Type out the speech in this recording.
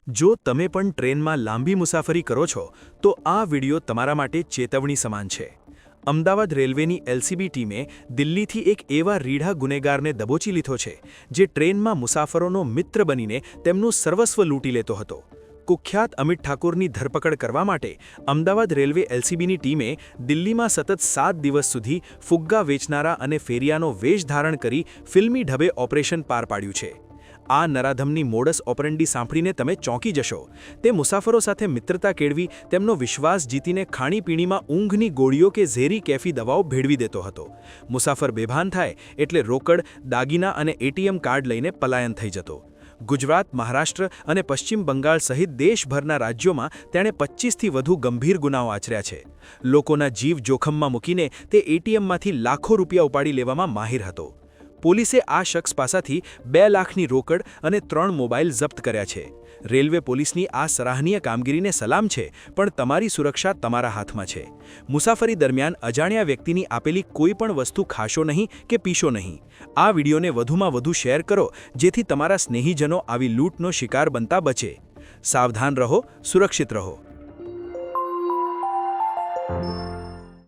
જો તમે પણ ટ્રેનમાં લાંબી મુસાફરી કરો છો તો આ વિડિયો તમારા માટે ચેતવણી સમાન છે। અમદાવાદ રેલવેની એલસીબી ટીમે દિલ્હીથી એક એવા રીઢા ગુનેગારને દબોચી લીધો છે જે ટ્રેનમાં મુસાફરોનો મિત્ર બનીને તેમનું સર્વસ્વ લૂંટી લેતો હતો। કુખ્યાત અમિત ઠાકુરની ધરપકડ કરવા માટે અમદાવાદ રેલવે એલસીબીની ટીમે દિલ્હીમાં સતત 7 દિવસ સુધી ફુગ્ગા વેચનારા અને ફેરિયાનો વેશ ધારણ કરી ફિલ્મી ઢબે ઓપરેશન પાર પાડ્યું છે। આ નરાધમની મોડસ ઓપરેન્ડી સાંભળીને તમે ચોંકી જશો। તે મુસાફરો સાથે મિત્રતા કેળવી તેમનો વિશ્વાસ જીતીને ખાણીપીણીમાં ઊંઘની ગોળીઓ કે ઝેરી કેફી દવાઓ ભેળવી દેતો હતો। મુસાફર બેભાન થાય એટલે રોકડ, દાગીના અને એટીએમ કાર્ડ લઈને પલાયન થઈ જતો। ગુજરાત, મહારાષ્ટ્ર અને પશ્ચિમ બંગાળ સહિત દેશભરના રાજ્યોમાં તેણે 25થી વધુ ગંભીર ગુનાઓ આચર્યા છે। લોકોના જીવ જોખમમાં મૂકીને તે એટીએમમાંથી લાખો રૂપિયા ઉપાડી લેવામાં માહિર હતો। પોલીસે આ શખ્સ પાસેથી 2 લાખની રોકડ અને 3 મોબાઈલ જપ્ત કર્યા છે। રેલવે પોલીસની આ સરાહનીય કામગીરીને સલામ છે, પણ તમારી સુરક્ષા તમારા હાથમાં છે। મુસાફરી દરમિયાન અજાણ્યા વ્યક્તિની આપેલી કોઈ પણ વસ્તુ ખાશો નહીં કે પીશો નહીં। આ વિડીયોને વધુમાં વધુ શેર કરો જેથી તમારા સ્નેહીજનો આવી લૂંટનો શિકાર બનતા બચે। સાવધાન રહો, સુરક્ષિત રહો।